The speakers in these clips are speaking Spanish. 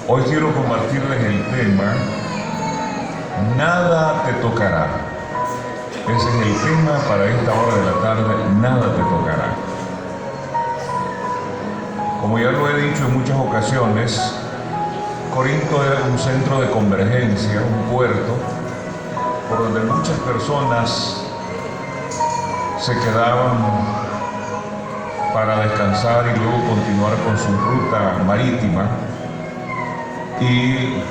Hoy quiero compartirles el tema Nada te tocará. Ese es el tema para esta hora de la tarde, nada te tocará. Como ya lo he dicho en muchas ocasiones, Corinto era un centro de convergencia, un puerto, por donde muchas personas se quedaban para descansar y luego continuar con su ruta marítima. Y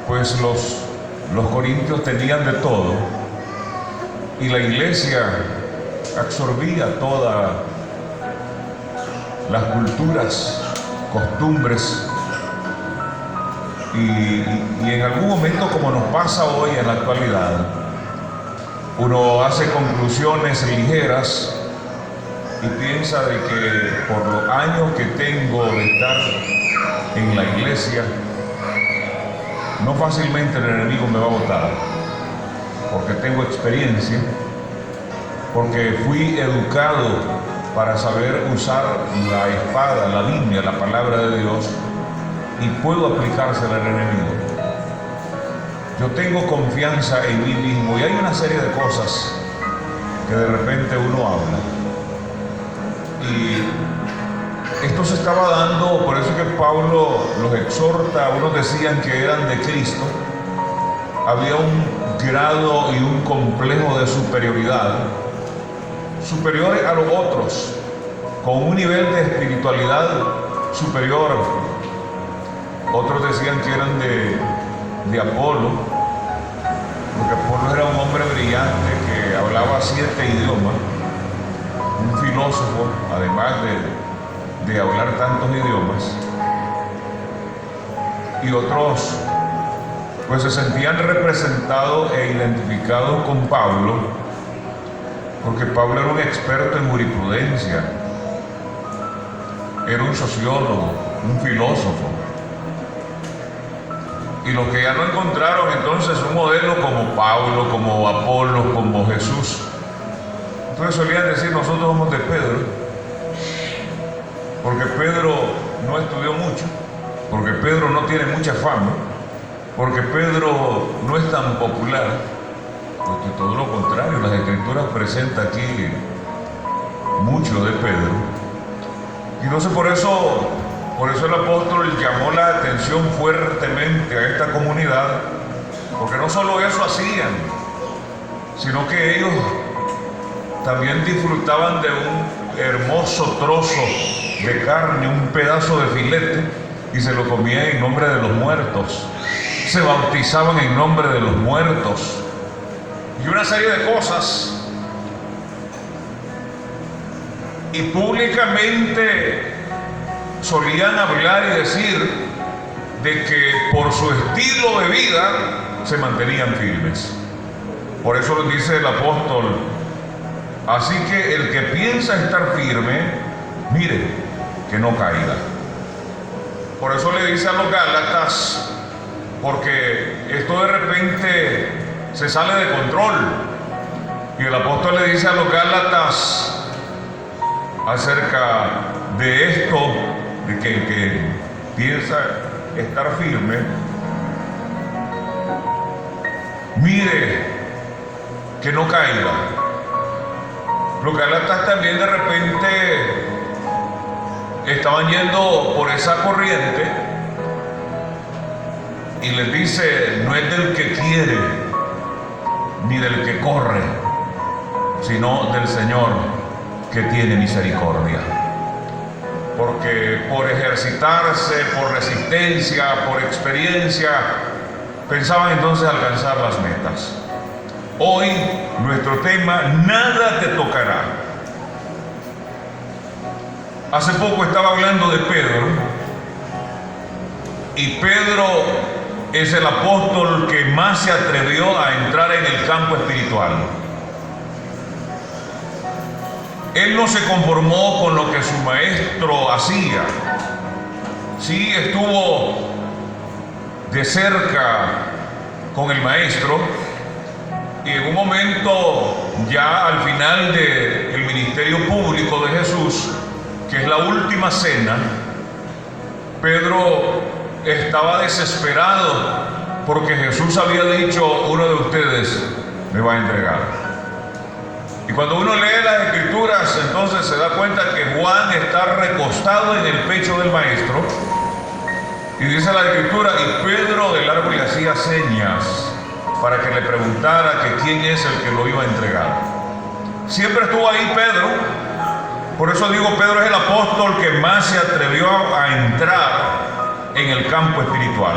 pues los corintios tenían de todo, y la iglesia absorbía todas las culturas, costumbres, y en algún momento, como nos pasa hoy en la actualidad, uno hace conclusiones ligeras y piensa de que por los años que tengo de estar en la iglesia, no fácilmente el enemigo me va a botar, porque tengo experiencia, porque fui educado para saber usar la espada, la Biblia, la palabra de Dios, y puedo aplicársela al enemigo. Yo tengo confianza en mí mismo, y hay una serie de cosas que de repente uno habla. Y esto se estaba dando, por eso que Pablo los exhorta. Unos decían que eran de Cristo. Había un grado y un complejo de superioridad, superiores a los otros, con un nivel de espiritualidad superior. Otros decían que eran de Apolo, porque Apolo era un hombre brillante que hablaba 7 idiomas, un filósofo, además de hablar tantos idiomas. Y otros pues se sentían representados e identificados con Pablo, porque Pablo era un experto en jurisprudencia, era un sociólogo, un filósofo. Y los que ya no encontraron entonces un modelo como Pablo, como Apolo, como Jesús, entonces solían decir: nosotros somos de Pedro, porque Pedro no estudió mucho, porque Pedro no tiene mucha fama, porque Pedro no es tan popular, porque todo lo contrario, las escrituras presentan aquí mucho de Pedro. Y entonces por eso el apóstol llamó la atención fuertemente a esta comunidad, porque no solo eso hacían, sino que ellos también disfrutaban de un hermoso trozo de carne, un pedazo de filete, y se lo comían en nombre de los muertos, se bautizaban en nombre de los muertos, y una serie de cosas. Y públicamente solían hablar y decir de que por su estilo de vida se mantenían firmes. Por eso les dice el apóstol: así que el que piensa estar firme, mire que no caiga. Por eso le dice a los Gálatas, porque esto de repente se sale de control, y el apóstol le dice a los Gálatas acerca de esto, de que el que piensa estar firme, mire que no caiga. Los Gálatas también de repente estaban yendo por esa corriente, y les dice: no es del que quiere ni del que corre, sino del Señor que tiene misericordia. Porque por ejercitarse, por resistencia, por experiencia, pensaban entonces alcanzar las metas. Hoy nuestro tema: nada te tocará. Hace poco estaba hablando de Pedro, y Pedro es el apóstol que más se atrevió a entrar en el campo espiritual. Él no se conformó con lo que su maestro hacía. Sí, estuvo de cerca con el maestro, y en un momento, ya al final del ministerio público de Jesús, que es la última cena, Pedro estaba desesperado porque Jesús había dicho: uno de ustedes me va a entregar. Y cuando uno lee las Escrituras, entonces se da cuenta que Juan está recostado en el pecho del Maestro, y dice la Escritura: y Pedro de largo le hacía señas para que le preguntara que quién es el que lo iba a entregar. Siempre estuvo ahí Pedro. Por eso digo, Pedro es el apóstol que más se atrevió a entrar en el campo espiritual.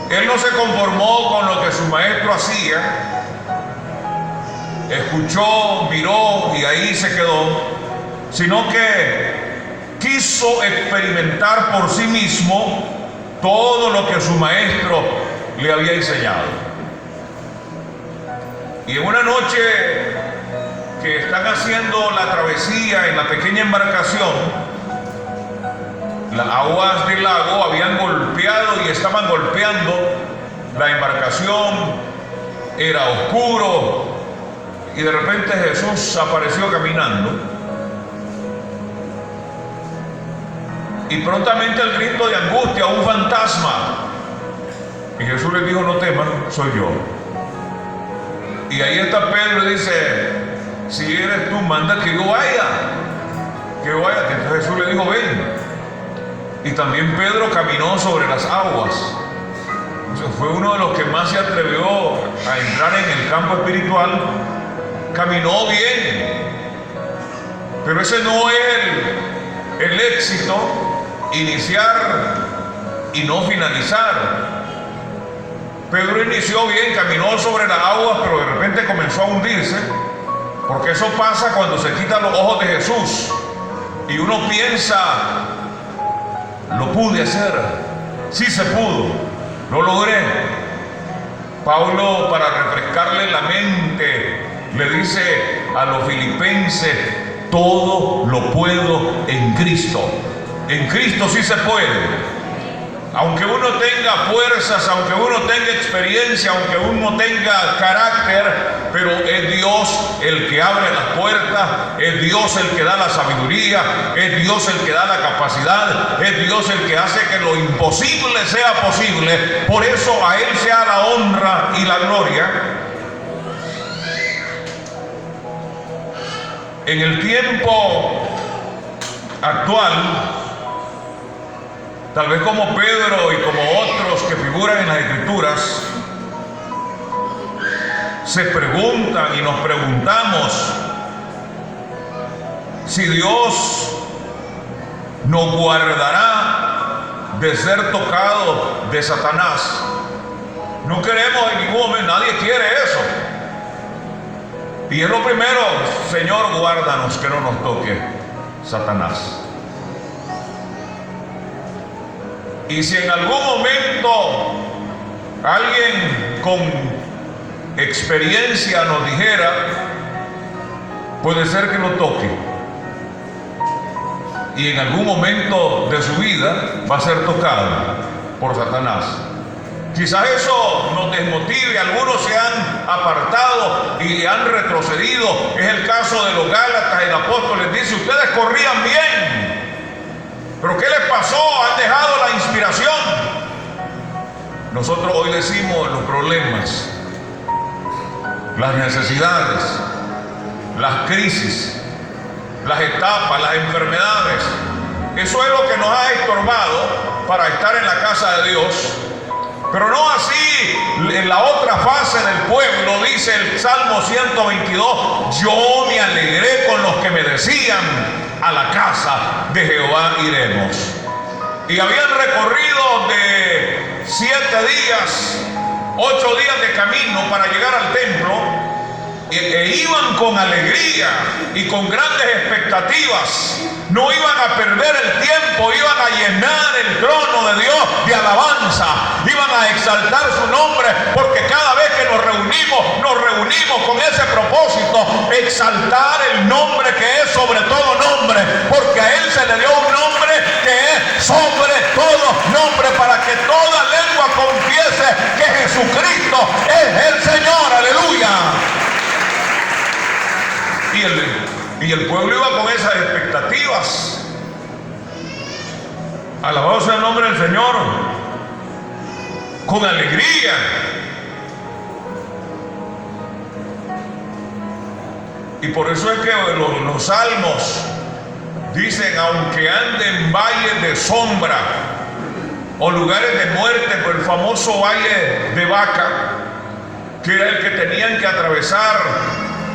Él no se conformó con lo que su maestro hacía, escuchó, miró y ahí se quedó, sino que quiso experimentar por sí mismo todo lo que su maestro le había enseñado. Y en una noche que están haciendo la travesía en la pequeña embarcación, las aguas del lago habían golpeado y estaban golpeando la embarcación, era oscuro, y de repente Jesús apareció caminando, y prontamente el grito de angustia: un fantasma. Y Jesús les dijo: no teman, soy yo. Y ahí está Pedro y dice: si eres tú, manda que yo vaya, que yo vaya. Entonces Jesús le dijo: ven. Y también Pedro caminó sobre las aguas. Entonces fue uno de los que más se atrevió a entrar en el campo espiritual. Caminó bien, pero ese no es el éxito, iniciar y no finalizar. Pedro inició bien, caminó sobre las aguas, pero de repente comenzó a hundirse, porque eso pasa cuando se quitan los ojos de Jesús y uno piensa: lo pude hacer, sí se pudo, lo logré. Pablo, para refrescarle la mente, le dice a los filipenses: todo lo puedo en Cristo. En Cristo sí se puede. Aunque uno tenga fuerzas, aunque uno tenga experiencia, aunque uno tenga carácter, pero es Dios el que abre las puertas, es Dios el que da la sabiduría, es Dios el que da la capacidad, es Dios el que hace que lo imposible sea posible. Por eso a Él sea la honra y la gloria. En el tiempo actual, tal vez como Pedro y como otros que figuran en las Escrituras, se preguntan y nos preguntamos si Dios nos guardará de ser tocado de Satanás. No queremos en ningún momento, nadie quiere eso. Y es lo primero: Señor, guárdanos que no nos toque Satanás. Y si en algún momento alguien con experiencia nos dijera: puede ser que lo toque, y en algún momento de su vida va a ser tocado por Satanás. Quizás eso nos desmotive, algunos se han apartado y han retrocedido. Es el caso de los Gálatas. El apóstol les dice: ustedes corrían bien, pero ¿qué les pasó? Han dejado la inspiración. Nosotros hoy decimos: los problemas, las necesidades, las crisis, las etapas, las enfermedades, eso es lo que nos ha estorbado para estar en la casa de Dios. Pero no así en la otra fase del pueblo. Dice el Salmo 122: yo me alegré con los que me decían: a la casa de Jehová iremos. Y habían recorrido de 7 días, 8 días de camino para llegar al templo, e iban con alegría y con grandes expectativas. No iban a perder el tiempo, iban a llenar el trono de Dios de alabanza, iban a exaltar su nombre, porque cada vez que nos reunimos con ese propósito: exaltar el nombre que es sobre todo nombre, porque a Él se le dio un nombre que es sobre todo nombre, para que toda lengua confiese que Jesucristo es el Señor. Aleluya. Y el pueblo iba con esas expectativas. Alabado sea el nombre del Señor. Con alegría. Y por eso es que los salmos dicen: aunque ande en valles de sombra o lugares de muerte, por el famoso valle de Baca, que era el que tenían que atravesar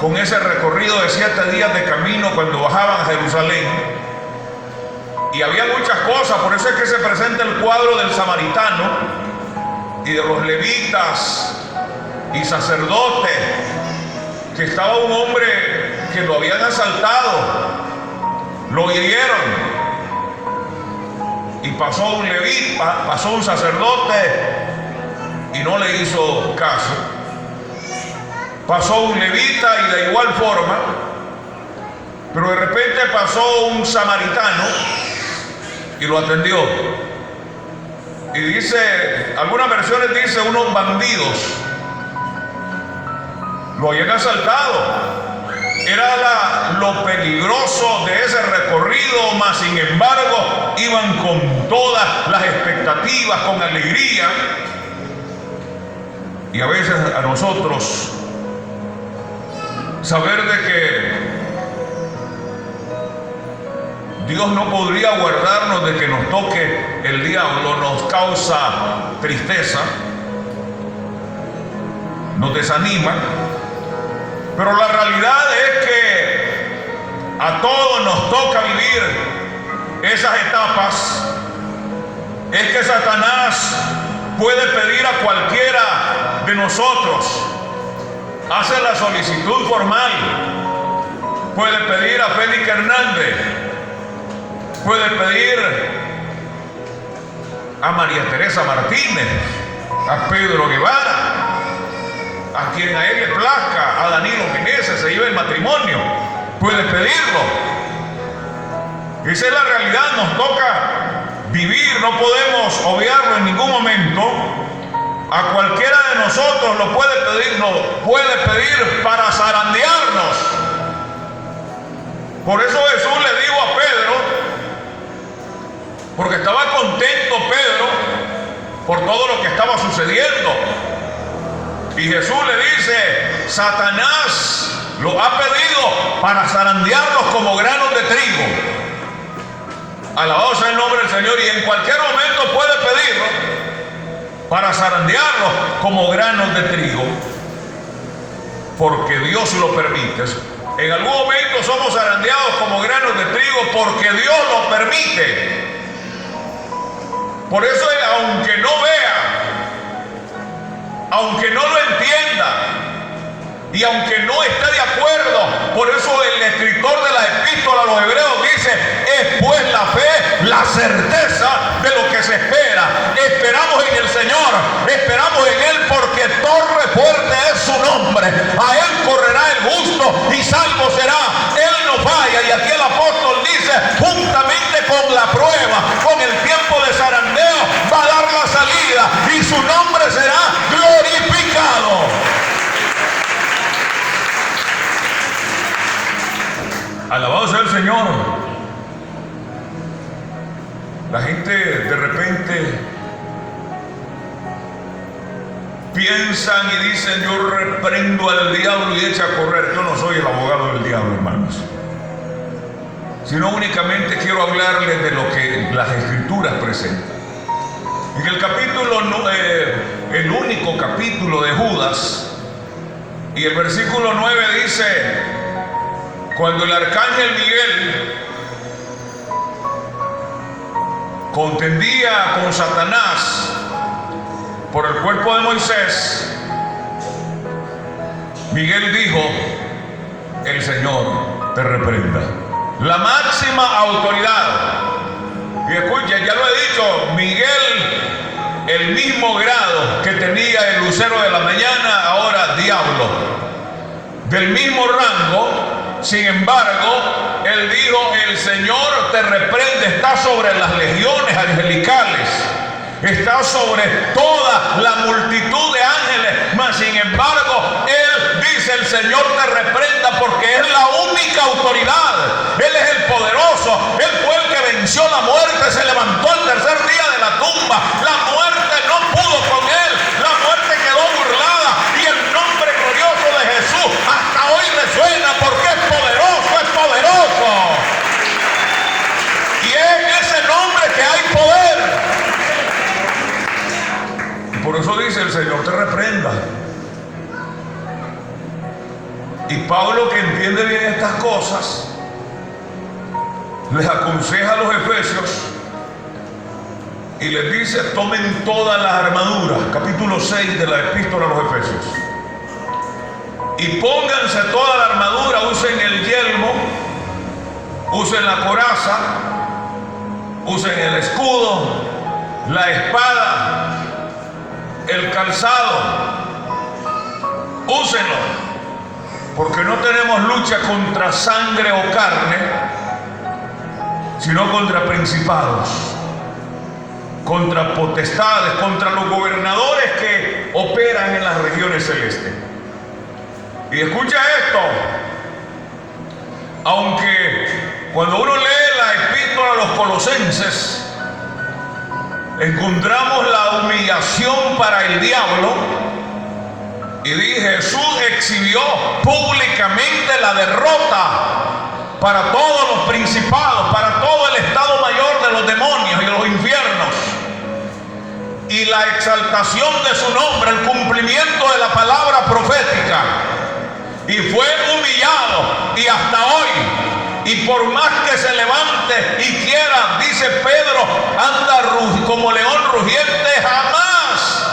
con ese recorrido de 7 días de camino cuando bajaban a Jerusalén. Y había muchas cosas, por eso es que se presenta el cuadro del samaritano y de los levitas y sacerdotes, que estaba un hombre que lo habían asaltado, lo hirieron, y pasó un levita, pasó un sacerdote y no le hizo caso. Pasó un levita y de igual forma, pero de repente pasó un samaritano y lo atendió. Y dice, algunas versiones dice, unos bandidos lo habían asaltado. Era lo peligroso de ese recorrido, mas sin embargo iban con todas las expectativas, con alegría. Y a veces a nosotros saber de que Dios no podría guardarnos de que nos toque el diablo nos causa tristeza, nos desanima. Pero la realidad es que a todos nos toca vivir esas etapas. Es que Satanás puede pedir a cualquiera de nosotros, hace la solicitud formal, puede pedir a Félix Hernández, puede pedir a María Teresa Martínez, a Pedro Guevara, a quien a él le plazca, a Danilo Meneses, se lleva el matrimonio, puede pedirlo. Esa es la realidad, nos toca vivir, no podemos obviarlo en ningún momento. A cualquiera de nosotros lo puede pedir para zarandearnos. Por eso Jesús le dijo a Pedro, porque estaba contento Pedro por todo lo que estaba sucediendo. Y Jesús le dice, Satanás lo ha pedido para zarandearlos como granos de trigo. Alabado sea el nombre del Señor. Y en cualquier momento puede pedirlo para zarandearlos como granos de trigo, porque Dios lo permite. En algún momento somos zarandeados como granos de trigo porque Dios lo permite. Por eso, aunque no vea, aunque no lo entienda y aunque no esté de acuerdo, por eso el escritor de la epístola a los hebreos dice, es pues la fe, la certeza de lo que se espera. Esperamos en el Señor, esperamos en Él, porque torre fuerte es su nombre. A Él correrá el justo y salvo será. Él no falla. Y aquí el apóstol dice, juntamente con la prueba, con el tiempo de zarandeo, va a dar la salida y su nombre será glorificado. Alabado sea el Señor. La gente de repente piensan y dicen, yo reprendo al diablo y echa a correr. Yo no soy el abogado del diablo, hermanos, sino únicamente quiero hablarles de lo que las escrituras presentan. En el capítulo, el único capítulo de Judas, y el versículo 9 dice, cuando el arcángel Miguel contendía con Satanás por el cuerpo de Moisés, Miguel dijo, el Señor te reprenda. La máxima autoridad. Y escuchen, ya lo he dicho, Miguel, el mismo grado que tenía el lucero de la mañana, ahora diablo, del mismo rango. Sin embargo, él dijo, el Señor te reprende, está sobre las legiones angelicales, está sobre toda la multitud de ángeles, mas sin embargo, él dice, el Señor te reprenda, porque es la única autoridad. Él es el poderoso, él fue el que venció la muerte, se levantó al dice: el Señor te reprenda. Y Pablo, que entiende bien estas cosas, les aconseja a los efesios y les dice: tomen todas las armaduras, capítulo 6 de la epístola a los Efesios, y pónganse toda la armadura, usen el yelmo, usen la coraza, usen el escudo, la espada, el calzado, úsenlo, porque no tenemos lucha contra sangre o carne, sino contra principados, contra potestades, contra los gobernadores que operan en las regiones celestes. Y escucha esto: aunque cuando uno lee la epístola a los Colosenses encontramos la humillación para el diablo, y dije: Jesús exhibió públicamente la derrota para todos los principados, para todo el estado mayor de los demonios y de los infiernos, y la exaltación de su nombre, el cumplimiento de la palabra profética. Y fue humillado, y hasta hoy, y por más que se levante y quiera, dice Pedro, anda como león rugiente, jamás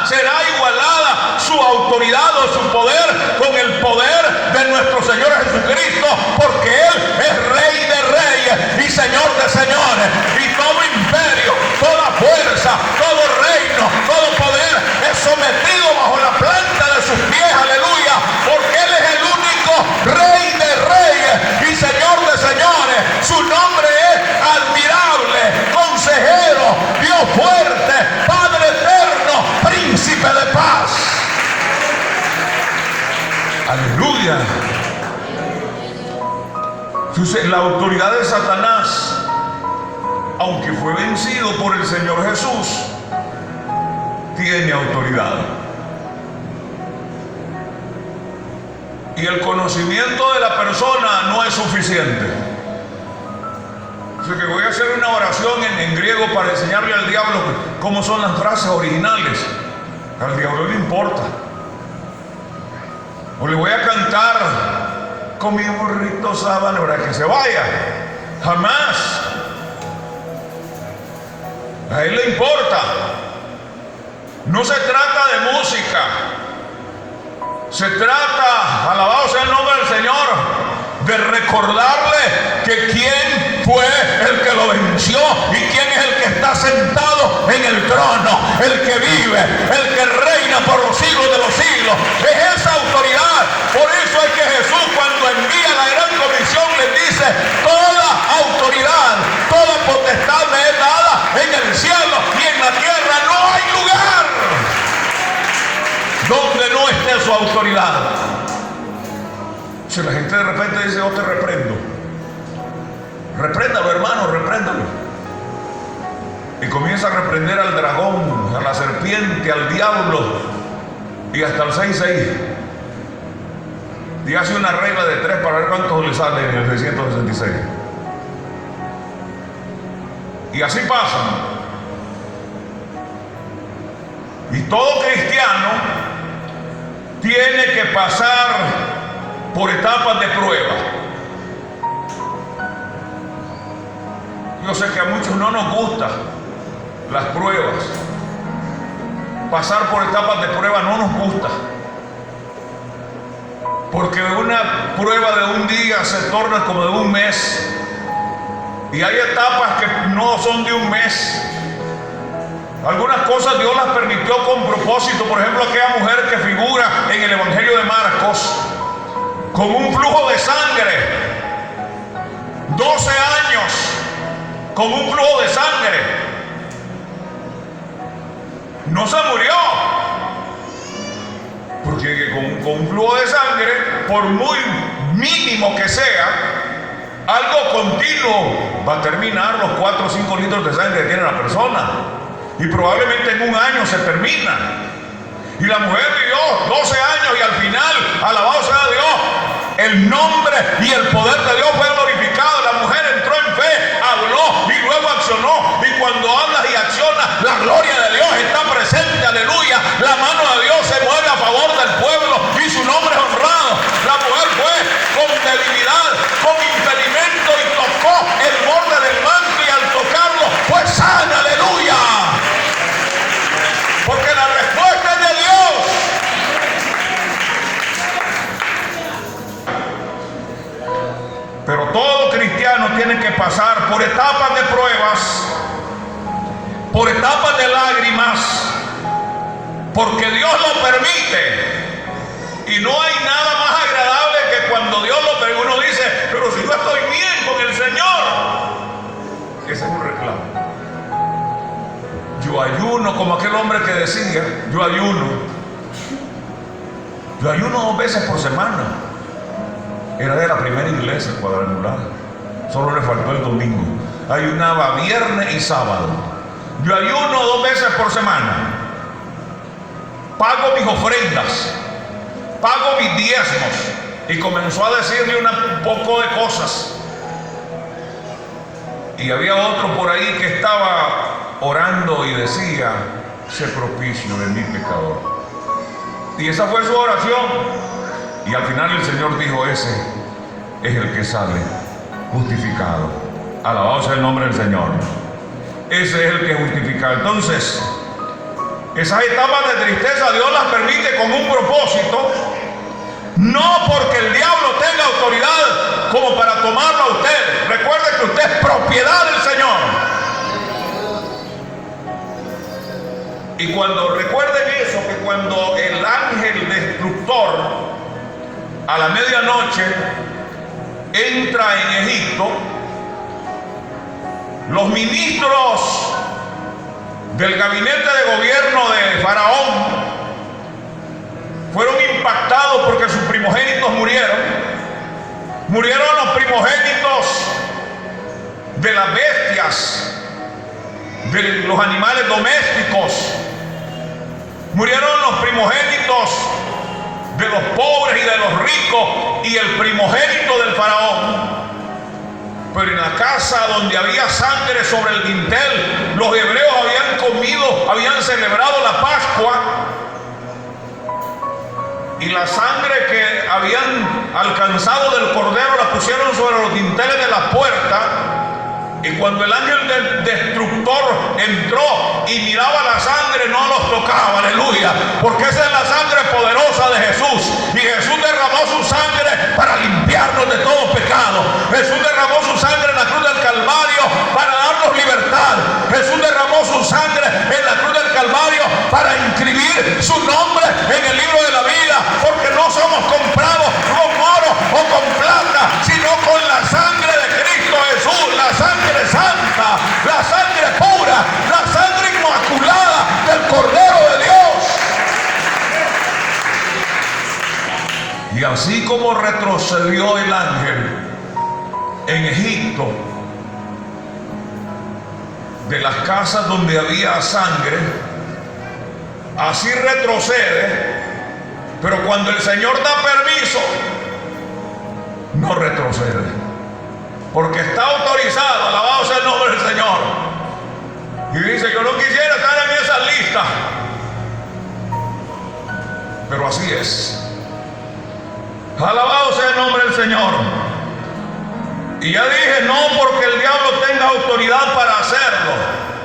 será igualada su autoridad o su poder con el poder de nuestro Señor Jesucristo, porque Él es Rey de reyes y Señor de señores, y todo imperio, toda fuerza, todo reino, todo poder es sometido bajo la planta de sus pies, aleluya, porque Él es el único Rey de reyes y Señor de señores. Su nombre es admirable, consejero, Dios fuerte, Padre eterno, príncipe de paz. Aleluya. Entonces, la autoridad de Satanás, aunque fue vencido por el Señor Jesús, tiene autoridad. Y el conocimiento de la persona no es suficiente. Así que voy a hacer una oración en griego para enseñarle al diablo cómo son las frases originales. Al diablo le importa. O le voy a cantar: con mi burrito sábana para que se vaya. Jamás. A él le importa. No se trata de música. Se trata, alabado sea el nombre del Señor, de recordarle que quién fue el que lo venció y quién es el que está sentado en el trono, el que vive, el que reina por los siglos de los siglos. Es esa autoridad. Por eso es que Jesús, cuando envía la gran comisión, les dice: toda autoridad, toda potestad me es dada en el cielo y en la tierra. No hay lugar donde no esté su autoridad. Si la gente de repente dice: yo te reprendo, repréndalo, hermano, repréndalo. Y comienza a reprender al dragón, a la serpiente, al diablo, y hasta el 666. Y hace una regla de 3 para ver cuántos le salen en el 666. Y así pasa. Y todo cristiano tiene que pasar por etapas de prueba. Yo sé que a muchos no nos gustan las pruebas. Pasar por etapas de prueba no nos gusta. Porque una prueba de un día se torna como de un mes. Y hay etapas que no son de un mes. Algunas cosas Dios las permitió con propósito. Por ejemplo, aquella mujer que figura en el Evangelio de Marcos, con un flujo de sangre, 12 años, con un flujo de sangre. No se murió, porque con un flujo de sangre, por muy mínimo que sea, algo continuo va a terminar los 4 o 5 litros de sangre que tiene la persona. Y probablemente en un año se termina. Y la mujer vivió 12 años y al final, alabado sea Dios, el nombre y el poder de Dios fue glorificado. La mujer entró en fe, habló y luego accionó. Y cuando hablas y accionas, la gloria de Dios está presente, aleluya. por etapas de pruebas, por etapas de lágrimas, porque Dios lo permite. Y no hay nada más agradable que cuando Dios lo permite. Uno dice, pero si yo estoy bien con el Señor. Ese es un reclamo. Yo ayuno, como aquel hombre que decía, yo ayuno 2 veces por semana. Era de la primera iglesia cuadrangular. Solo le faltó el domingo. Ayunaba viernes y sábado. Yo ayuno 2 veces por semana. Pago mis ofrendas. Pago mis diezmos. Y comenzó a decirle un poco de cosas. Y había otro por ahí que estaba orando y decía, sé propicio de mi pecador. Y esa fue su oración. Y al final el Señor dijo, ese es el que sale justificado. Alabado sea el nombre del Señor. Ese es el que es justificado. Entonces, esas etapas de tristeza Dios las permite con un propósito. No porque el diablo tenga autoridad como para tomarlo a usted. Recuerde que usted es propiedad del Señor. Y cuando recuerden eso, que cuando el ángel destructor a la medianoche entra en Egipto, los ministros del gabinete de gobierno de Faraón fueron impactados porque sus primogénitos murieron. Murieron los primogénitos de las bestias, de los animales domésticos. Murieron los primogénitos de los pobres y de los ricos y el primogénito del faraón. Pero en la casa donde había sangre sobre el dintel, los hebreos habían comido, habían celebrado la Pascua. Y la sangre que habían alcanzado del cordero la pusieron sobre los dinteles de la puerta. Y cuando el ángel del destructor entró y miraba la sangre, no los tocaba, aleluya, porque esa es la sangre poderosa de Jesús. Y Jesús derramó su sangre para limpiarnos de todo pecado. Jesús derramó su sangre en la cruz del Calvario para darnos libertad. Jesús derramó su sangre en la cruz del Calvario para inscribir su nombre en el libro de la vida, porque no somos comprados con oro o con plata, sino con la sangre de Cristo Jesús, la sangre santa, la sangre pura, la sangre inmaculada del Cordero de Dios. Y así como retrocedió el ángel en Egipto de las casas donde había sangre, así retrocede, pero cuando el Señor da permiso, no retrocede. Porque está autorizado, alabado sea el nombre del Señor. Y dice, yo no quisiera estar en esa lista. Pero así es. Alabado sea el nombre del Señor. Y ya dije, no porque el diablo tenga autoridad para hacerlo,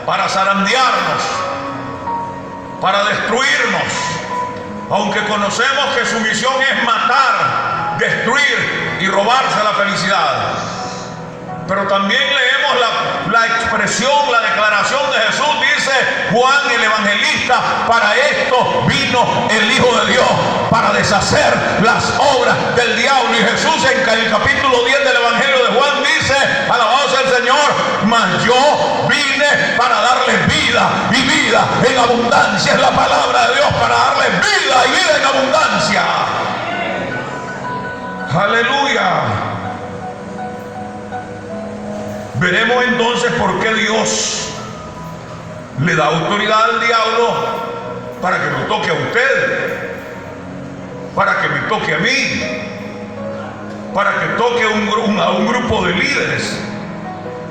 para zarandearnos, para destruirnos. Aunque conocemos que su misión es matar, destruir y robarse la felicidad. Pero también leemos la expresión, la declaración de Jesús. Dice Juan el evangelista, para esto vino el Hijo de Dios, para deshacer las obras del diablo. Y Jesús en el capítulo 10 del Evangelio de Juan dice, alabado sea el Señor, mas yo vine para darles vida y vida en abundancia. Es la palabra de Dios, para darles vida y vida en abundancia. Aleluya. Veremos entonces por qué Dios le da autoridad al diablo para que me toque a usted, para que me toque a mí, para que toque a un grupo de líderes.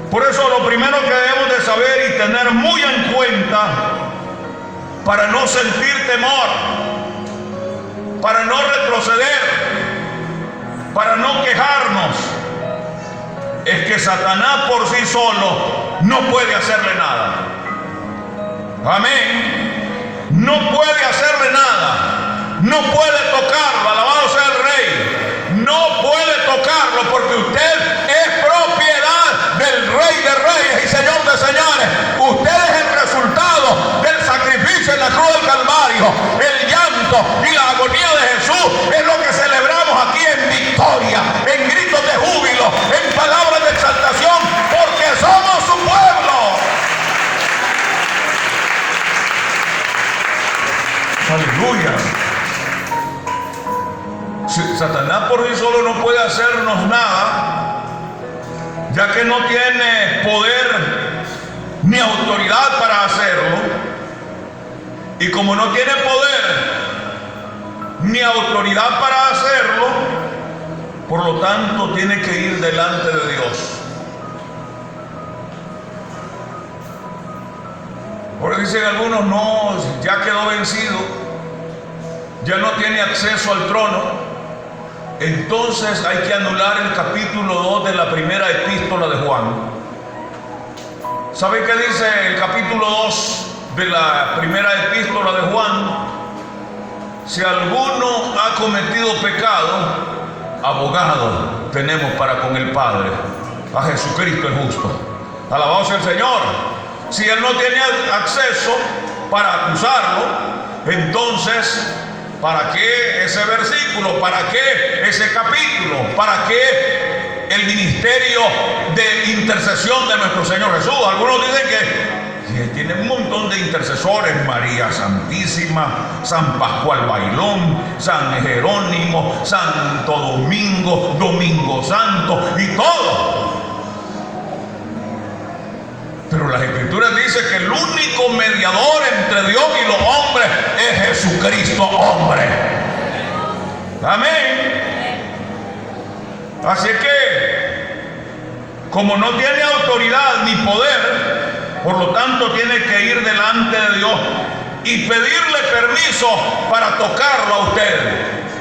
Por eso lo primero que debemos de saber y tener muy en cuenta para no sentir temor, para no retroceder, para no quejarnos, es que Satanás por sí solo no puede hacerle nada. Amén. No puede hacerle nada. No puede tocarlo. Alabado sea el Rey. No puede tocarlo porque usted es propiedad del Rey de Reyes y Señor de Señores. Usted es el resultado del sacrificio en la cruz del Calvario. El llanto y la agonía de Jesús es lo que celebramos aquí en victoria, en gritos de júbilo, en palabras de exaltación, porque somos su pueblo. Aleluya. Satanás por sí solo no puede hacernos nada, ya que no tiene poder ni autoridad para hacerlo. Y como no tiene poder ni autoridad para hacerlo, por lo tanto tiene que ir delante de Dios. Porque dicen algunos, no, ya quedó vencido, ya no tiene acceso al trono. Entonces hay que anular el capítulo 2 de la primera epístola de Juan. ¿Sabe qué dice el capítulo 2 de la primera epístola de Juan? Si alguno ha cometido pecado, abogado tenemos para con el Padre, a Jesucristo el justo. Alabado sea el Señor. Si él no tiene acceso para acusarlo, entonces ¿para qué ese versículo? ¿Para qué ese capítulo? ¿Para qué el ministerio de intercesión de nuestro Señor Jesús? Algunos dicen que tiene un montón de intercesores: María Santísima, San Pascual Bailón, San Jerónimo, Santo Domingo, Domingo Santo y todo. Pero las Escrituras dicen que el único mediador entre Dios y los hombres es Jesucristo hombre. Amén. Así que, como no tiene autoridad ni poder, por lo tanto tiene que ir delante de Dios y pedirle permiso para tocarlo a usted.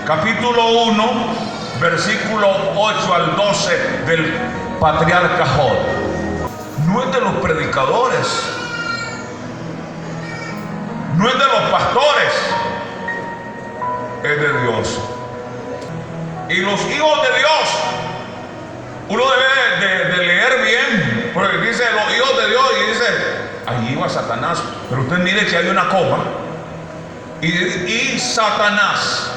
Capítulo 1, versículo 8 al 12 del patriarca Job. No es de los predicadores, no es de los pastores, es de Dios. Y los hijos de Dios, uno debe de leer bien, porque dice los hijos de Dios y dice, allí va Satanás, pero usted mire que hay una coma, y Satanás,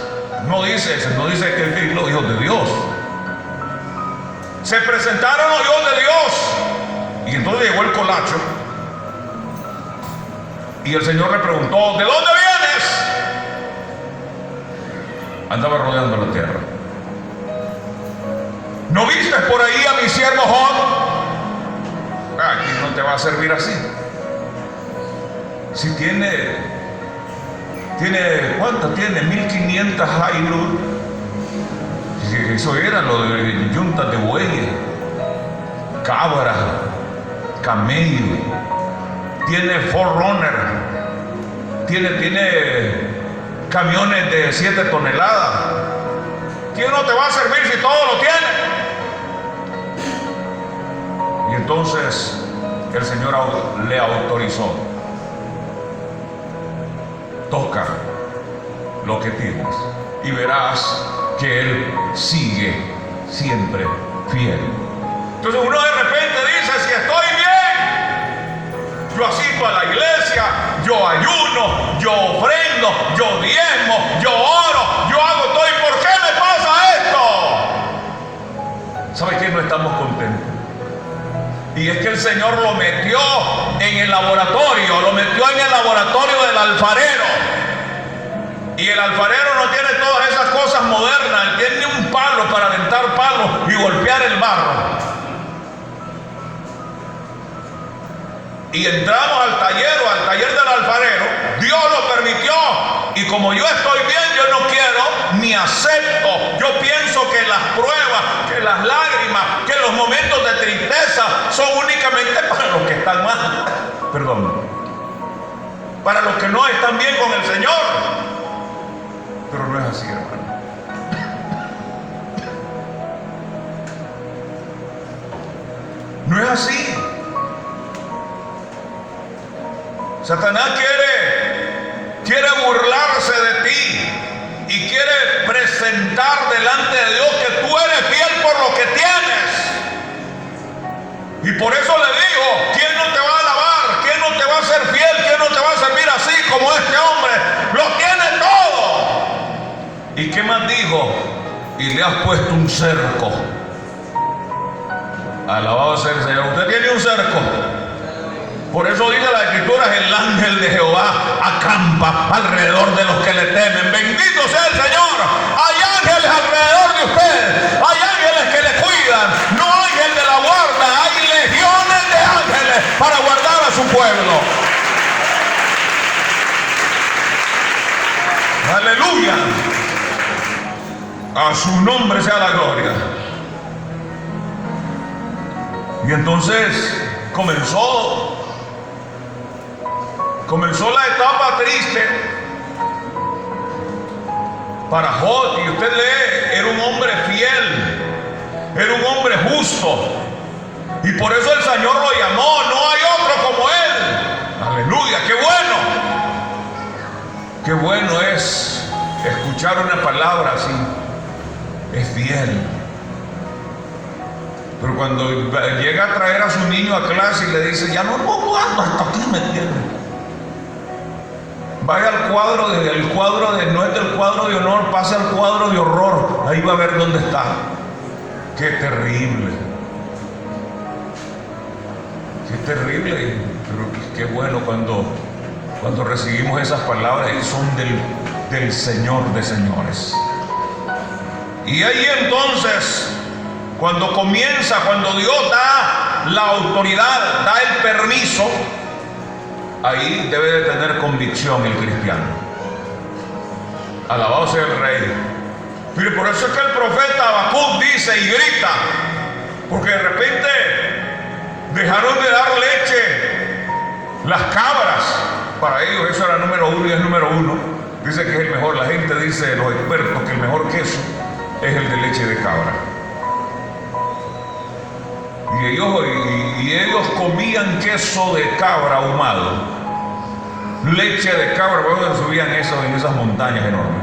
no dice eso, no dice que es los hijos de Dios. Se presentaron los hijos de Dios. Y entonces llegó el colacho y el Señor le preguntó, ¿de dónde vienes? Andaba rodeando la tierra. ¿No viste por ahí a mi siervo Job? Aquí no te va a servir así. Si tiene ¿cuántas tiene? 1500 Hilux. Eso era lo de yuntas de bueyes, cabras, camello, tiene 4Runner, tiene camiones de 7 toneladas. ¿Quién no te va a servir si todo lo tiene? Y entonces el Señor le autorizó: toca lo que tienes y verás que Él sigue siempre fiel. Entonces uno de repente dice, si estoy bien, yo asisto a la iglesia, yo ayuno, yo ofrendo, yo diezmo, yo oro, yo hago todo, ¿y por qué me pasa esto? ¿Sabe qué? No estamos contentos. Y es que el Señor lo metió en el laboratorio, lo metió en el laboratorio del alfarero. Y el alfarero no tiene todas esas cosas modernas, él tiene un palo para aventar palos y golpear el barro. Y entramos al taller del alfarero. Dios lo permitió. Y como yo estoy bien, yo no quiero ni acepto. Yo pienso que las pruebas, que las lágrimas, que los momentos de tristeza son únicamente para los que están mal. Perdón. Para los que no están bien con el Señor. Pero no es así, hermano. No es así. Satanás quiere burlarse de ti y quiere presentar delante de Dios que tú eres fiel por lo que tienes. Y por eso le dijo, ¿quién no te va a alabar? ¿Quién no te va a ser fiel? ¿Quién no te va a servir así como este hombre? Lo tiene todo. ¿Y qué más dijo? Y le has puesto un cerco. Alabado sea el Señor. Usted tiene un cerco. Por eso dice la Escritura, el ángel de Jehová acampa alrededor de los que le temen. Bendito sea el Señor. Hay ángeles alrededor de usted. Hay ángeles que le cuidan. No ángel de la guarda. Hay legiones de ángeles para guardar a su pueblo. Aleluya. A su nombre sea la gloria. Y entonces comenzó la etapa triste para Job. Y usted lee, era un hombre fiel, era un hombre justo, y por eso el Señor lo llamó. No hay otro como él. Aleluya. Qué bueno es escuchar una palabra así. Es fiel. Pero cuando llega a traer a su niño a clase y le dice, ya no aguanto, hasta aquí me tiene. Vaya al cuadro no es del cuadro de honor, pase al cuadro de horror. Ahí va a ver dónde está. Qué terrible. Qué terrible. Pero qué bueno cuando recibimos esas palabras y son del Señor de señores. Y ahí entonces, cuando Dios da la autoridad, da el permiso, ahí debe de tener convicción el cristiano. Alabado sea el Rey. Pero por eso es que el profeta Habacuc dice y grita, porque de repente dejaron de dar leche las cabras. Para ellos eso era número uno y es número uno. Dice que es el mejor. La gente dice, los expertos, que el mejor queso es el de leche de cabra. Y ellos comían queso de cabra ahumado, leche de cabra. Bueno, subían eso en esas montañas enormes.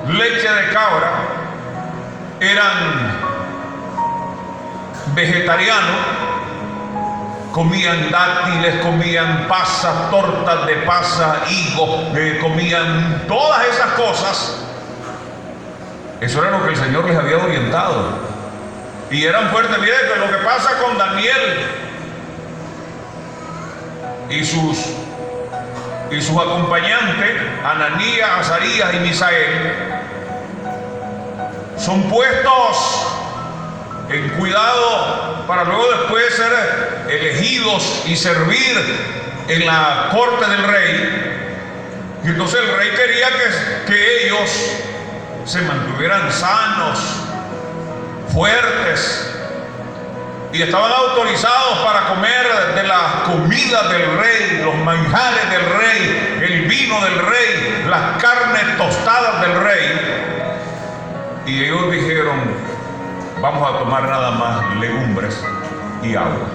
Leche de cabra. Eran vegetarianos, comían dátiles, comían pasas, tortas de pasa, higos, comían todas esas cosas. Eso era lo que el Señor les había orientado. Y eran fuertes. Miren que lo que pasa con Daniel y sus acompañantes, Ananías, Azarías y Misael, son puestos en cuidado para luego después ser elegidos y servir en la corte del rey. Y entonces el rey quería que ellos se mantuvieran sanos, fuertes, y estaban autorizados para comer de las comidas del rey, los manjares del rey, el vino del rey, las carnes tostadas del rey. Y ellos dijeron, vamos a tomar nada más legumbres y agua.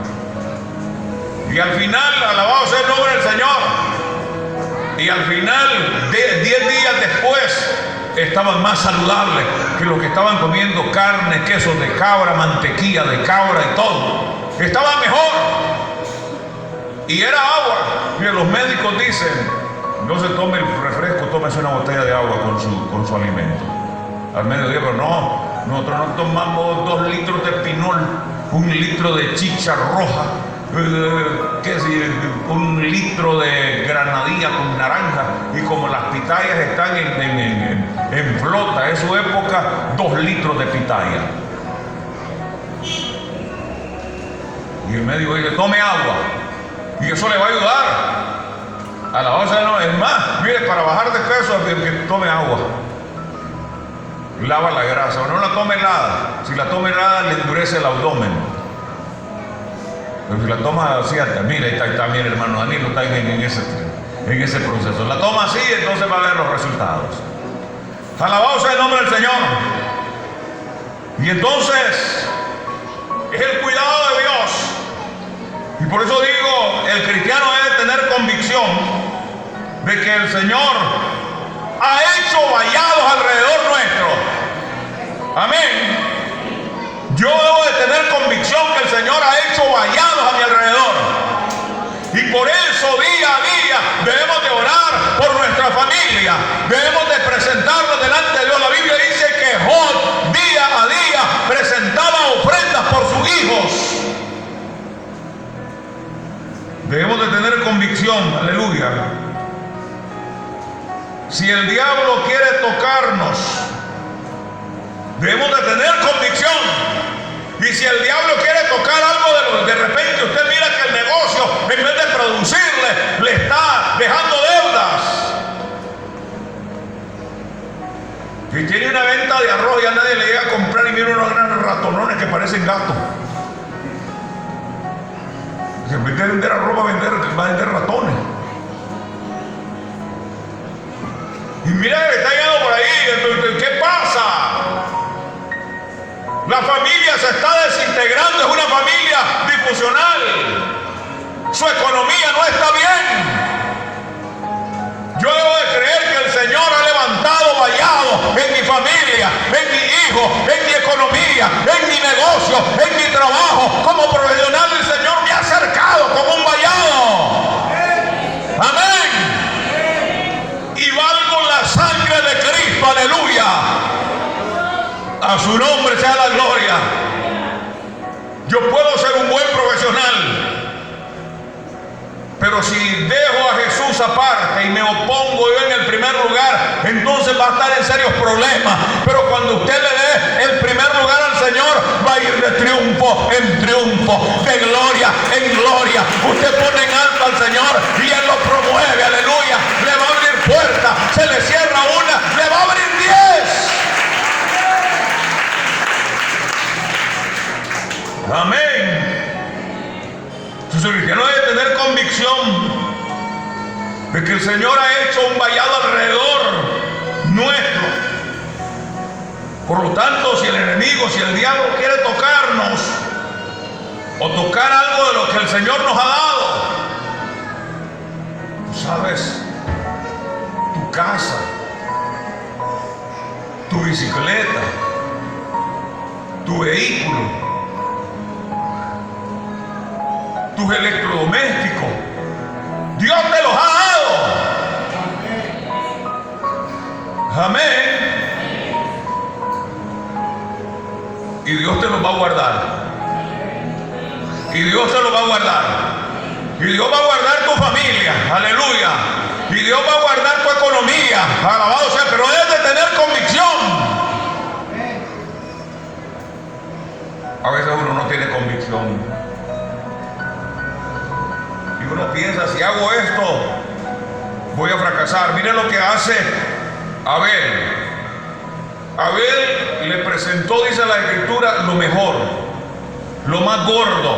Y al final, alabado sea el nombre del Señor, y al final, 10 días después, estaban más saludables que los que estaban comiendo carne, queso de cabra, mantequilla de cabra y todo. Estaban mejor. Y era agua. Mira, los médicos dicen, no se tome el refresco, tómese una botella de agua con su alimento al mediodía. Pero no, nosotros no tomamos 2 litros de pinol, 1 litro de chicha roja, 1 litro de granadilla con naranja. Y como las pitayas están en flota, en su época, 2 litros de pitaya. Y el médico dice, tome agua, y eso le va a ayudar a la base. No, es más, mire, para bajar de peso, que tome agua, lava la grasa. O no la tome helada. Si la toma helada, le endurece el abdomen. Pero si la toma así, mira, ahí está bien, hermano Danilo, está en ese proceso. La toma así, entonces va a ver los resultados. Alabado sea el nombre del Señor. Y entonces es el cuidado de Dios. Y por eso digo, el cristiano debe tener convicción de que el Señor ha hecho vallados alrededor nuestro. Amén. Yo debo de tener convicción que el Señor ha hecho vallados a mi alrededor. Y por eso día a día debemos de orar por nuestra familia. Debemos de presentarnos delante de Dios. La Biblia dice que Job día a día presentaba ofrendas por sus hijos. Debemos de tener convicción, aleluya. Si el diablo quiere tocarnos, debemos de tener convicción. Y si el diablo quiere tocar algo de repente usted mira que el negocio, en vez de producirle, le está dejando deudas. Y tiene una venta de arroz y a nadie le llega a comprar y mira unos grandes ratonones que parecen gatos. Si en vez de vender arroz va a vender ratones. Y mira que está llegando por ahí. ¿Qué pasa? La familia se está desintegrando, es una familia disfuncional. Su economía no está bien. Yo debo de creer que el Señor ha levantado vallados en mi familia, en mi hijo, en mi economía, en mi negocio, en mi trabajo. Como profesional, el Señor me ha acercado como un vallado. Amén. Y valgo la sangre de Cristo, aleluya. A su nombre sea la gloria. Yo puedo ser un buen profesional, pero si dejo a Jesús aparte y me opongo yo en el primer lugar, entonces va a estar en serios problemas. Pero cuando usted le dé el primer lugar al Señor, va a ir de triunfo en triunfo, de gloria en gloria. Usted pone en alto al Señor y Él lo promueve, aleluya. Le va a abrir puertas, se le cierra una, le va a abrir 10. Amén. Entonces el cristiano debe tener convicción de que el Señor ha hecho un vallado alrededor nuestro. Por lo tanto, si el enemigo, si el diablo quiere tocarnos o tocar algo de lo que el Señor nos ha dado, tú sabes, tu casa, tu bicicleta, tu vehículo, tus electrodomésticos, Dios te los ha dado. Amén. Y Dios te los va a guardar. Y Dios te los va a guardar. Y Dios va a guardar tu familia. Aleluya. Y Dios va a guardar tu economía. Alabado sea, pero debes de tener convicción. A veces uno no tiene convicción. Uno piensa, si hago esto, voy a fracasar. Miren lo que hace Abel. Abel le presentó, dice la Escritura, lo mejor, lo más gordo,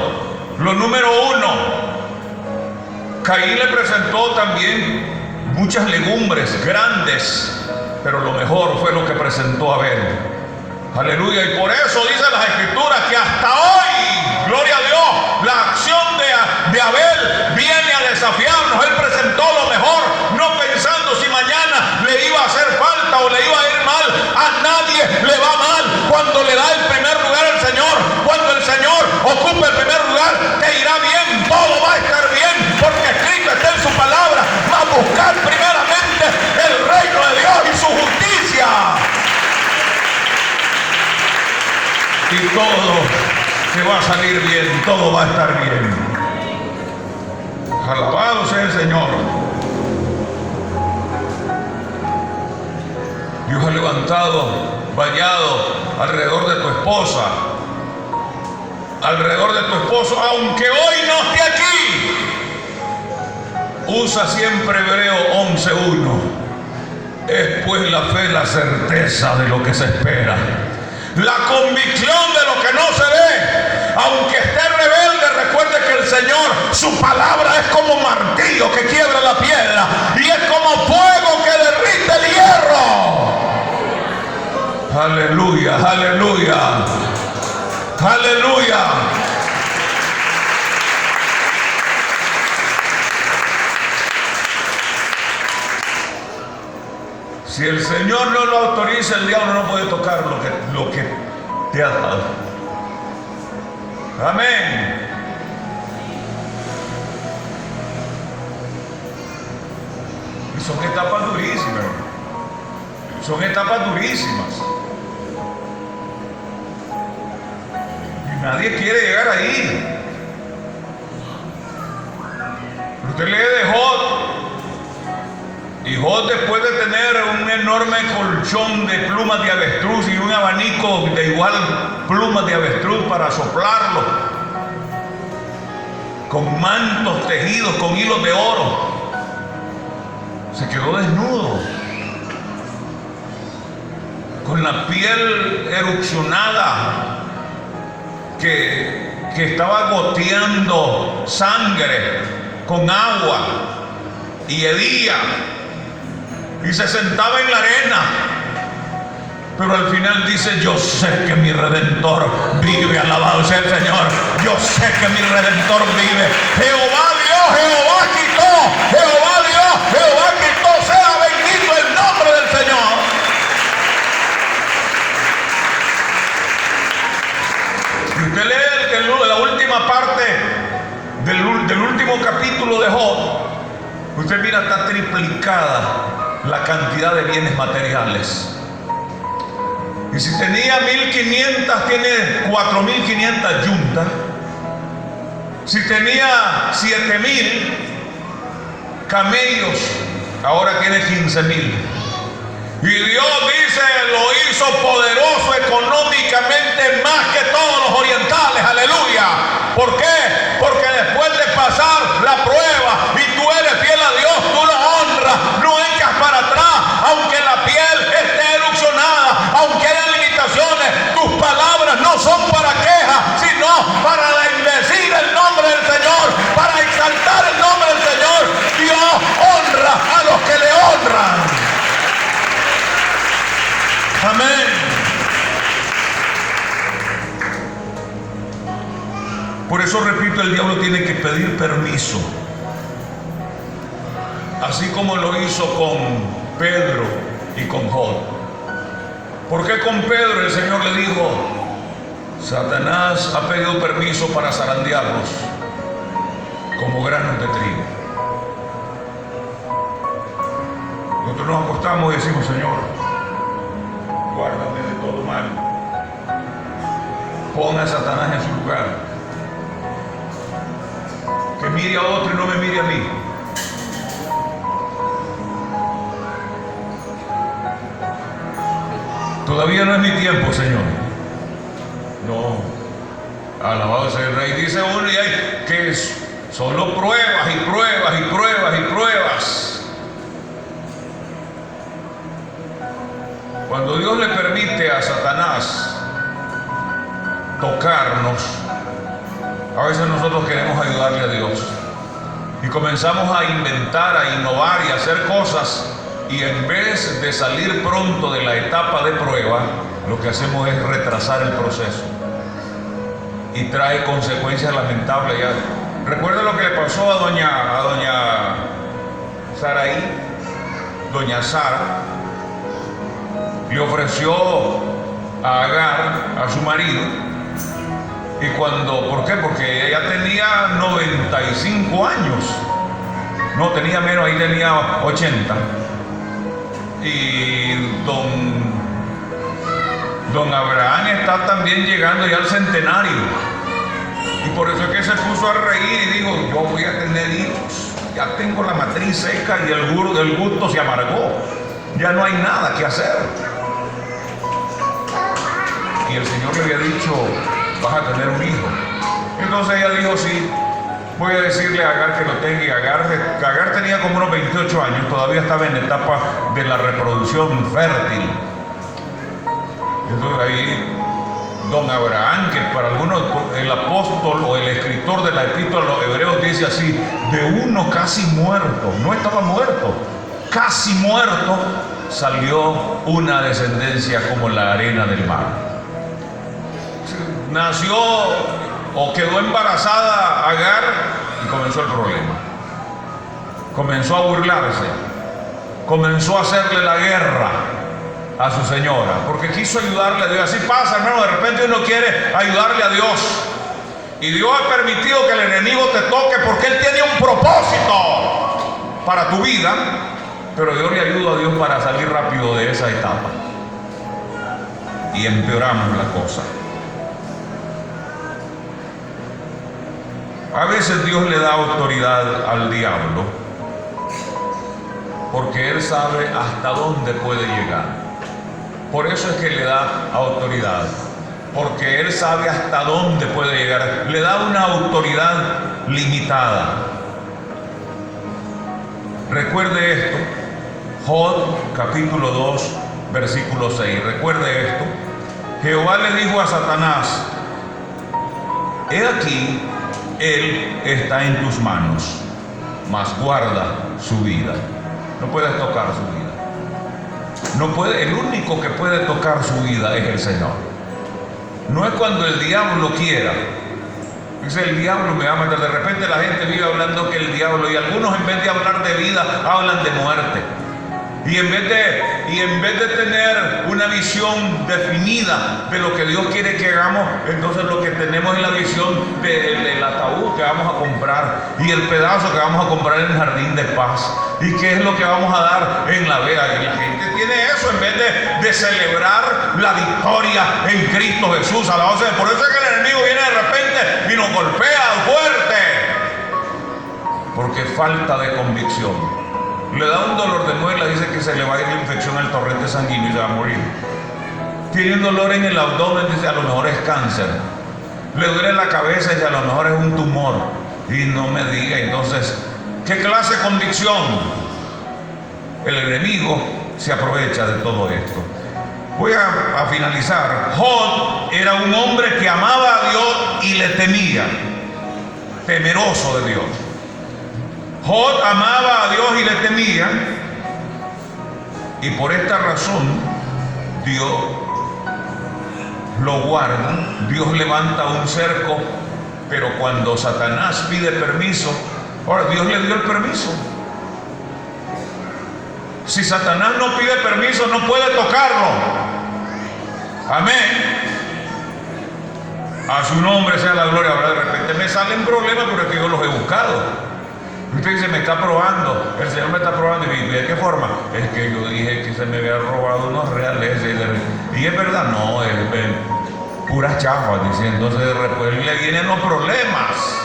lo número 1. Caín le presentó también muchas legumbres grandes, pero lo mejor fue lo que presentó Abel. Aleluya. Y por eso dice las Escrituras que hasta hoy, gloria a Dios, la acción de Abel viene a desafiarnos. Él presentó lo mejor, no pensando si mañana le iba a hacer falta o le iba a ir mal. A nadie le va mal cuando le da el primer lugar al Señor. Cuando el Señor ocupe el primer lugar, te irá bien, todo va a estar bien, porque escrito está en su palabra. Va a buscar primeramente el reino de Dios y su justicia, y todo te va a salir bien, todo va a estar bien. Alabado sea el Señor. Dios ha levantado vallado alrededor de tu esposa, alrededor de tu esposo, aunque hoy no esté aquí. Usa siempre Hebreo 11:1. Es pues la fe, la certeza de lo que se espera, la convicción de lo que no se ve. Aunque esté rebelde, recuerde que el Señor, su palabra es como martillo que quiebra la piedra y es como fuego que derrite el hierro. Aleluya, aleluya, aleluya. Si el Señor no lo autoriza, el diablo no puede tocar lo que te ha dado. Amén. Y son etapas durísimas. Son etapas durísimas. Y nadie quiere llegar ahí. Usted lee de Job. Y Job, después de tener un enorme colchón de plumas de avestruz y un abanico de igual plumas de avestruz para soplarlo, con mantos tejidos con hilos de oro, se quedó desnudo, con la piel erupcionada que estaba goteando sangre con agua, y hedía, y se sentaba en la arena, pero al final dice: yo sé que mi Redentor vive, alabado sea el Señor, yo sé que mi Redentor vive. Jehová dio, Jehová quitó, Jehová dio, Jehová quitó, sea bendito el nombre del Señor. Si usted lee la última parte del último capítulo de Job, usted mira, está triplicada la cantidad de bienes materiales. Y si tenía 1.500, tiene 4.500 yuntas. Si tenía 7.000 camellos, ahora tiene 15.000. Y Dios dice, lo hizo poderoso económicamente más que todos los orientales. Aleluya. ¿Por qué? Porque después de pasar la prueba y tú eres fiel a Dios, tú lo honras, no echas para atrás, aunque la piel esté erupcionada, aunque haya limitaciones, tus palabras no son para queja, sino para bendecir el nombre del Señor, para exaltar el nombre del Señor. Dios honra a los que le honran. Amén. Por eso repito, el diablo tiene que pedir permiso. Así como lo hizo con Pedro y con Job. ¿Por qué con Pedro el Señor le dijo: Satanás ha pedido permiso para zarandearlos como granos de trigo? Nosotros nos acostamos y decimos: Señor, guárdame de todo mal. Ponga a Satanás en su lugar. Que mire a otro y no me mire a mí. Todavía no es mi tiempo, Señor. No. Alabado sea el Rey. Dice uno y hay que solo pruebas y pruebas y pruebas y pruebas. Cuando Dios le permite a Satanás tocarnos, a veces nosotros queremos ayudarle a Dios y comenzamos a inventar, a innovar y a hacer cosas, y en vez de salir pronto de la etapa de prueba, lo que hacemos es retrasar el proceso y trae consecuencias lamentables. Recuerda lo que le pasó a doña Saraí. Doña Sara le ofreció a Agar, a su marido, y ¿por qué? Porque ella tenía 95 años. No, tenía menos, ahí tenía 80. Y don Abraham está también llegando ya al centenario. Y por eso es que se puso a reír y dijo: yo voy a tener hijos. Ya tengo la matriz seca y el gusto se amargó. Ya no hay nada que hacer. Y el Señor le había dicho: vas a tener un hijo. Entonces ella dijo: sí, voy a decirle a Agar que lo tenga. Y Agar tenía como unos 28 años, todavía estaba en etapa de la reproducción fértil. Entonces ahí don Abraham, que para algunos el apóstol o el escritor de la epístola a los hebreos dice así: de uno casi muerto, no estaba muerto, casi muerto, salió una descendencia como la arena del mar. Nació o quedó embarazada Agar y comenzó el problema. Comenzó a burlarse, comenzó a hacerle la guerra a su señora, porque quiso ayudarle a Dios. Así pasa, hermano, de repente uno quiere ayudarle a Dios Y Dios ha permitido que el enemigo te toque porque Él tiene un propósito para tu vida. Pero yo le ayudo a Dios para salir rápido de esa etapa. Y empeoramos la cosa. A veces Dios le da autoridad al diablo porque Él sabe hasta dónde puede llegar. Por eso es que le da autoridad, porque Él sabe hasta dónde puede llegar. Le da una autoridad limitada. Recuerde esto, Job capítulo 2 versículo 6. Recuerde esto. Jehová le dijo a Satanás: he aquí, él está en tus manos, mas guarda su vida. No puedes tocar su vida. No puede, el único que puede tocar su vida es el Señor. No es cuando el diablo quiera. Dice, el diablo me va a matar. De repente la gente vive hablando que el diablo, y algunos en vez de hablar de vida, hablan de muerte. Y en vez de tener una visión definida de lo que Dios quiere que hagamos, entonces lo que tenemos es la visión del ataúd que vamos a comprar y el pedazo que vamos a comprar en el jardín de paz. ¿Y qué es lo que vamos a dar en la vega? Y la gente tiene eso en vez de celebrar la victoria en Cristo Jesús. Por eso es que el enemigo viene de repente y nos golpea fuerte. Porque falta de convicción. Le da un dolor de muela, dice que se le va a ir la infección al torrente sanguíneo y se va a morir. Tiene un dolor en el abdomen, dice, a lo mejor es cáncer. Le duele la cabeza, dice, a lo mejor es un tumor. Y no me diga, entonces, ¿qué clase de convicción? El enemigo se aprovecha de todo esto. Voy a finalizar. Job era un hombre que amaba a Dios y le temía, temeroso de Dios. Job amaba a Dios y le temía, y por esta razón Dios lo guarda. Dios levanta un cerco, pero cuando Satanás pide permiso, ahora Dios le dio el permiso. Si Satanás no pide permiso, no puede tocarlo. Amén. A su nombre sea la gloria. Ahora de repente me salen problemas, pero es que yo los he buscado. Usted dice, me está probando, el Señor me está probando. ¿Y de qué forma? Es que yo dije que se me había robado unos reales. Y es verdad, no, es puras chafas. Dice, entonces después le vienen los problemas.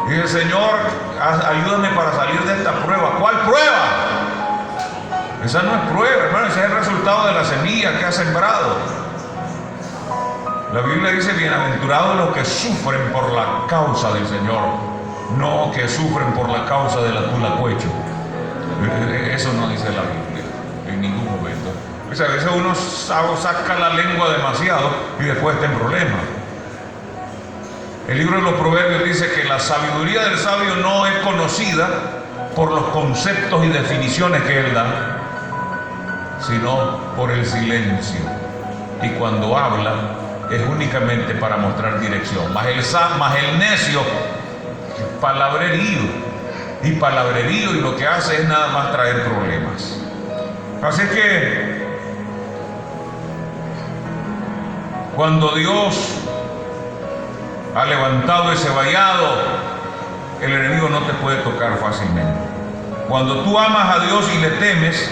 Y dice, Señor, ayúdame para salir de esta prueba. ¿Cuál prueba? Esa no es prueba, hermano, ese es el resultado de la semilla que ha sembrado. La Biblia dice, bienaventurados los que sufren por la causa del Señor. No que sufren por la causa de la tulacuecho. Eso no dice la Biblia en ningún momento. Pues a veces uno saca la lengua demasiado y después está en problemas. El libro de los Proverbios dice que la sabiduría del sabio no es conocida por los conceptos y definiciones que él da, sino por el silencio. Y cuando habla es únicamente para mostrar dirección. Mas el necio, palabrerío y lo que hace es nada más traer problemas. Así que cuando Dios ha levantado ese vallado, el enemigo no te puede tocar fácilmente. Cuando tú amas a Dios y le temes,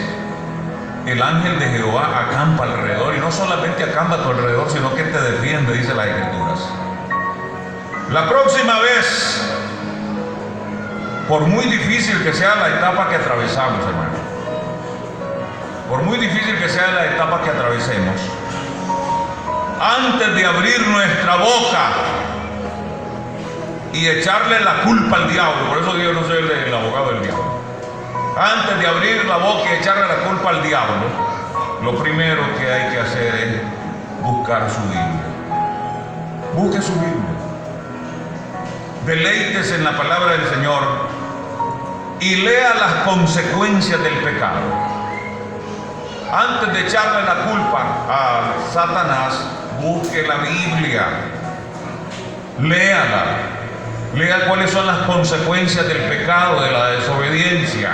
el ángel de Jehová acampa alrededor, y no solamente acampa a tu alrededor, sino que te defiende, dice las Escrituras. La próxima vez, por muy difícil que sea la etapa que atravesamos, hermano, por muy difícil que sea la etapa que atravesemos, antes de abrir nuestra boca y echarle la culpa al diablo, por eso yo no soy el abogado del diablo, antes de abrir la boca y echarle la culpa al diablo, lo primero que hay que hacer es buscar su Biblia. Busque su Biblia. Deleítese en la palabra del Señor y lea las consecuencias del pecado. Antes de echarle la culpa a Satanás, busque la Biblia. Léala. Lea cuáles son las consecuencias del pecado, de la desobediencia.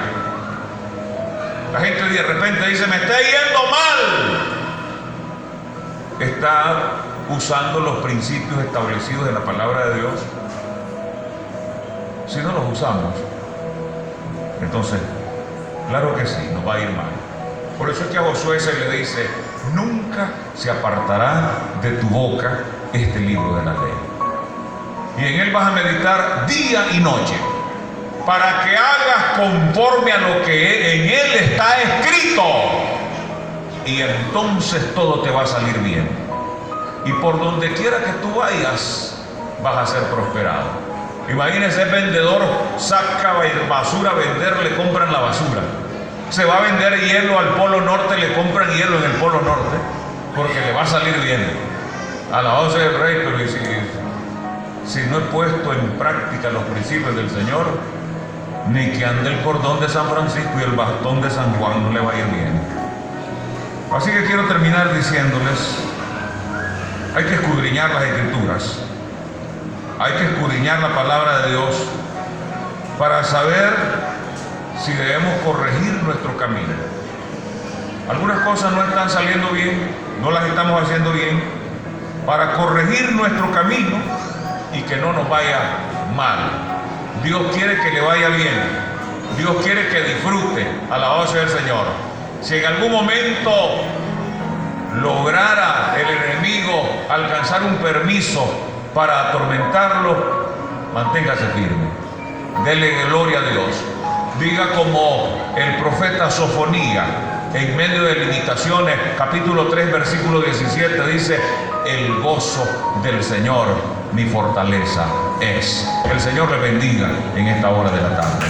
La gente de repente dice, me está yendo mal. Está usando los principios establecidos en la palabra de Dios? Si no los usamos, entonces, claro que sí, nos va a ir mal. Por eso es que a Josué se le dice: nunca se apartará de tu boca este libro de la ley, y en él vas a meditar día y noche, para que hagas conforme a lo que en él está escrito, y entonces todo te va a salir bien, y por donde quiera que tú vayas vas a ser prosperado. Imagínense, el vendedor saca basura a vender, le compran la basura. Se va a vender hielo al Polo Norte, le compran hielo en el Polo Norte, porque le va a salir bien. Alabado sea el Rey. Pero si no he puesto en práctica los principios del Señor, ni que ande el cordón de San Francisco y el bastón de San Juan, no le va a ir bien. Así que quiero terminar diciéndoles: hay que escudriñar las Escrituras, hay que escudriñar la palabra de Dios para saber si debemos corregir nuestro camino. Algunas cosas no están saliendo bien, no las estamos haciendo bien, para corregir nuestro camino y que no nos vaya mal. Dios quiere que le vaya bien, Dios quiere que disfrute. Alabado sea el Señor. Si en algún momento lograra el enemigo alcanzar un permiso para atormentarlo, manténgase firme, dele gloria a Dios. Diga como el profeta Sofonía, en medio de limitaciones, capítulo 3, versículo 17, dice: el gozo del Señor mi fortaleza es. El Señor le bendiga en esta hora de la tarde.